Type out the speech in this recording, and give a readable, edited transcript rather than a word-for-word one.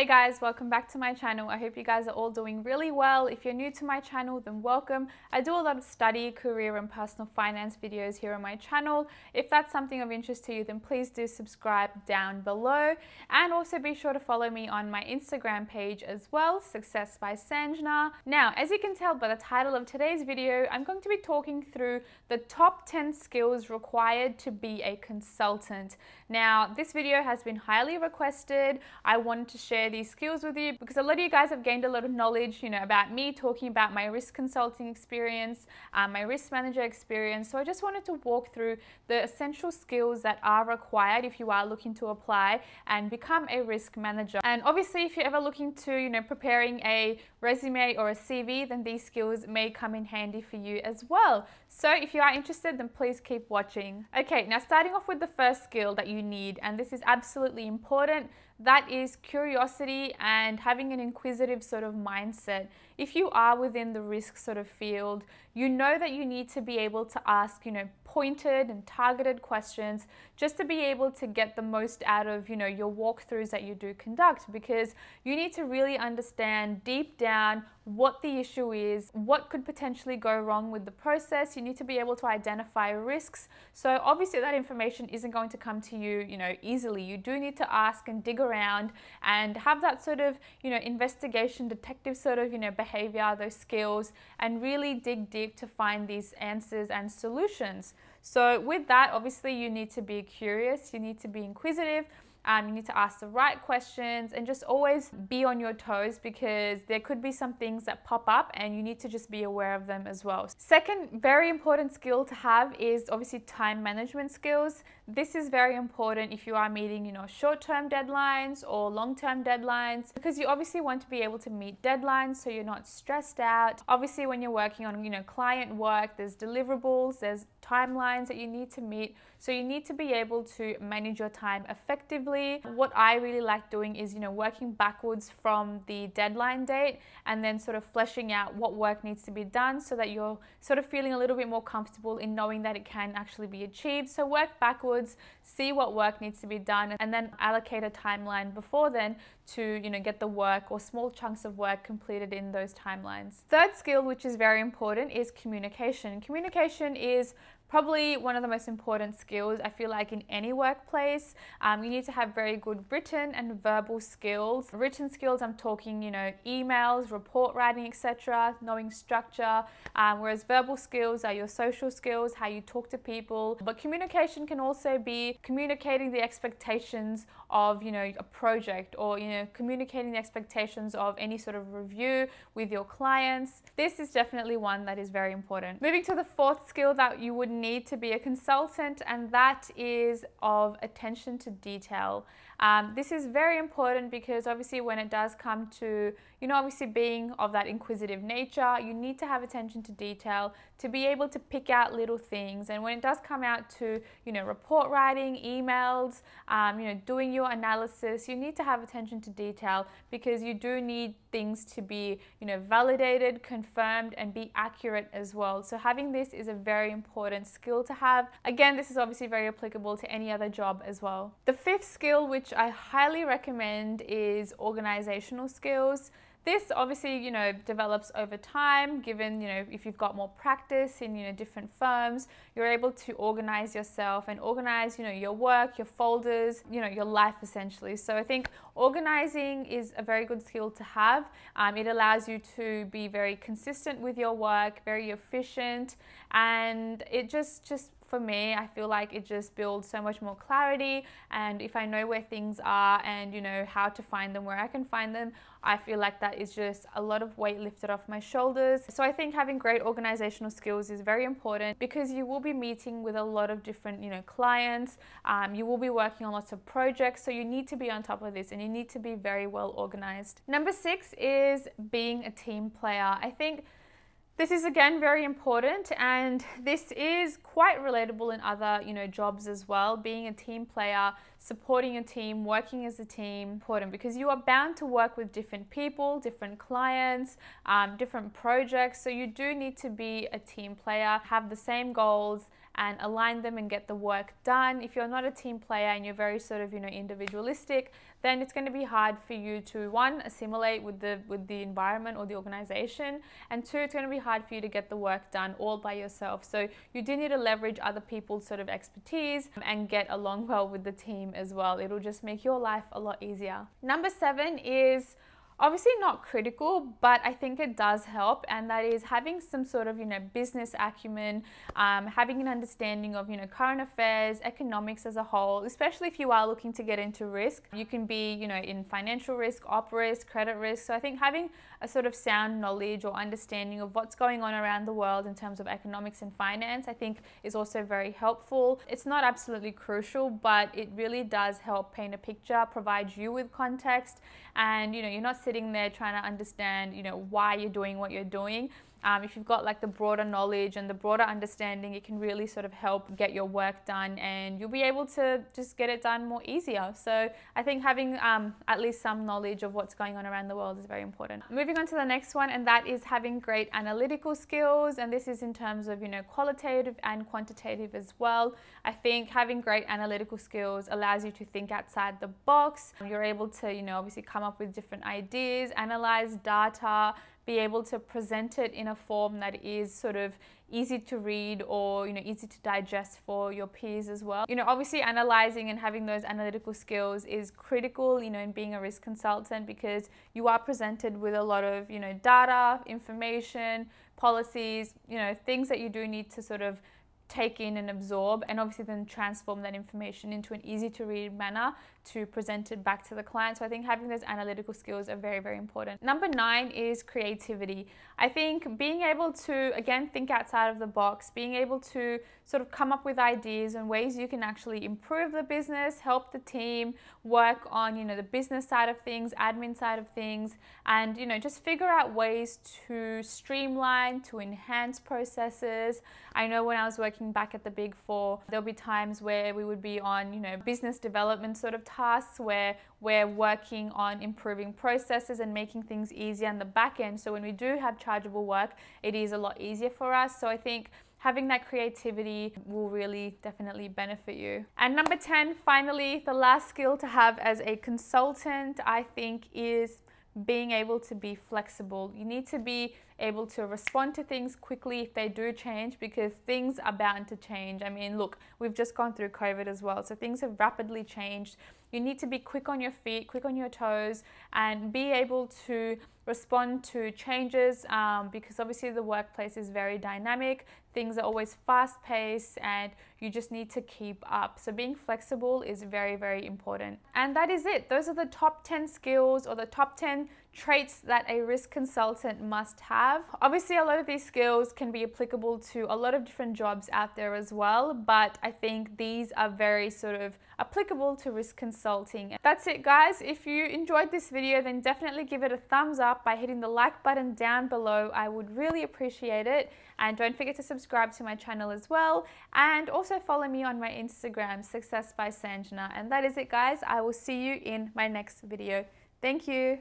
Hey guys, welcome back to my channel. I hope you guys are all doing really well. If you're new to my channel, then welcome. I do a lot of study, career and personal finance videos here on my channel. If that's something of interest to you, then please do subscribe down below. And also be sure to follow me on my Instagram page as well, successbysanjna. Now, as you can tell by the title of today's video, I'm going to be talking through the top 10 skills required to be a consultant. Now, this video has been highly requested. I wanted to share these skills with you because a lot of you guys have gained a lot of knowledge, about me talking about my risk consulting experience, my risk manager experience. So I just wanted to walk through the essential skills that are required if you are looking to apply and become a risk manager. And obviously, if you're ever looking to, preparing a resume or a CV, then these skills may come in handy for you as well. So if you are interested, then please keep watching. Okay, now starting off with the first skill that you need, and this is absolutely important, that is curiosity and having an inquisitive sort of mindset. If you are within the risk sort of field, you know that you need to be able to ask, pointed and targeted questions just to be able to get the most out of, your walkthroughs that you do conduct, because you need to really understand deep down what the issue is, what could potentially go wrong with the process. You need to be able to identify risks. So obviously that information isn't going to come to you, easily. You do need to ask and dig around and have that sort of, investigation, detective sort of, behavior, those skills, and really dig deep to find these answers and solutions. So with that, obviously you need to be curious, you need to be inquisitive, you need to ask the right questions and just always be on your toes, because there could be some things that pop up and you need to just be aware of them as well. Second very important skill to have is obviously time management skills. This is very important if you are meeting, short-term deadlines or long-term deadlines, because you obviously want to be able to meet deadlines so you're not stressed out. Obviously, when you're working on, client work, there's deliverables, there's timelines that you need to meet. So you need to be able to manage your time effectively. What I really like doing is, working backwards from the deadline date and then sort of fleshing out what work needs to be done so that you're sort of feeling a little bit more comfortable in knowing that it can actually be achieved. So work backwards, see what work needs to be done, and then allocate a timeline before then to, get the work or small chunks of work completed in those timelines. Third skill, which is very important, is communication. Communication is probably one of the most important skills, I feel like, in any workplace. You need to have very good written and verbal skills. Written skills, I'm talking, emails, report writing, etc., knowing structure, whereas verbal skills are your social skills, how you talk to people. But communication can also be communicating the expectations of, a project, or, communicating the expectations of any sort of review with your clients. This is definitely one that is very important. Moving to the fourth skill that you would need to be a consultant, and that is of attention to detail. This is very important because obviously when it does come to, obviously being of that inquisitive nature, you need to have attention to detail to be able to pick out little things. And when it does come out to, report writing, emails, doing your analysis, you need to have attention to detail, because you do need things to be, validated, confirmed, and be accurate as well. So having this is a very important skill to have. Again, this is obviously very applicable to any other job as well. The fifth skill, which I highly recommend, is organizational skills. This obviously, develops over time, given, if you've got more practice in, different firms, you're able to organize yourself and organize, your work, your folders, your life essentially. So I think organizing is a very good skill to have. It allows you to be very consistent with your work, very efficient, and it just for me, I feel like it just builds so much more clarity. And if I know where things are and, how to find them, where I can find them, I feel like that is just a lot of weight lifted off my shoulders. So I think having great organizational skills is very important, because you will be meeting with a lot of different, clients. You will be working on lots of projects. So you need to be on top of this and you need to be very well organized. Number 6 is being a team player. I think this is again very important, and this is quite relatable in other, jobs as well. Being a team player, supporting a team, working as a team, important, because you are bound to work with different people, different clients, different projects. So you do need to be a team player, have the same goals, and align them and get the work done. If you're not a team player and you're very sort of, individualistic, then it's going to be hard for you to, one, assimilate with the environment or the organization, and two, it's going to be hard for you to get the work done all by yourself. So you do need to leverage other people's sort of expertise and get along well with the team as well. It'll just make your life a lot easier. Number 7 is obviously not critical, but I think it does help, and that is having some sort of, business acumen, having an understanding of, current affairs, economics as a whole, especially if you are looking to get into risk. You can be, in financial risk, op risk, credit risk. So I think having a sort of sound knowledge or understanding of what's going on around the world in terms of economics and finance, I think is also very helpful. It's not absolutely crucial, but it really does help paint a picture, provide you with context, and you're not sitting there trying to understand why you're doing what you're doing. If you've got like the broader knowledge and the broader understanding, it can really sort of help get your work done, and you'll be able to just get it done more easier. So I think having at least some knowledge of what's going on around the world is very important. Moving on to the next one, and that is having great analytical skills, and this is in terms of qualitative and quantitative as well. I think having great analytical skills allows you to think outside the box. You're able to obviously come up with different ideas, analyze data, be able to present it in a form that is sort of easy to read or easy to digest for your peers as well. Obviously analyzing and having those analytical skills is critical in being a risk consultant, because you are presented with a lot of data, information, policies, things that you do need to sort of take in and absorb, and obviously then transform that information into an easy to read manner to present it back to the client. So I think having those analytical skills are very, very important. Number 9 is creativity. I think being able to, again, think outside of the box, being able to sort of come up with ideas and ways you can actually improve the business, help the team, work on, the business side of things, admin side of things, and, just figure out ways to streamline, to enhance processes. I know when I was working back at the Big Four, there'll be times where we would be on, business development sort of tasks where we're working on improving processes and making things easier on the back end. So when we do have chargeable work, it is a lot easier for us. So I think having that creativity will really definitely benefit you. And number 10, finally, the last skill to have as a consultant, I think, is being able to be flexible. You need to be able to respond to things quickly if they do change, because things are bound to change. I mean, look, we've just gone through COVID as well, so things have rapidly changed. You need to be quick on your feet, quick on your toes, and be able to respond to changes, because obviously the workplace is very dynamic. Things are always fast-paced, and you just need to keep up. So being flexible is very, very important. And that is it. Those are the top 10 skills, or the top 10 traits that a risk consultant must have. Obviously, a lot of these skills can be applicable to a lot of different jobs out there as well, but I think these are very sort of applicable to risk consulting. That's it, guys. If you enjoyed this video, then definitely give it a thumbs up by hitting the like button down below. I would really appreciate it. And don't forget to subscribe to my channel as well, and also follow me on my Instagram, successbysanjna. And that is it, guys. I will see you in my next video. Thank you.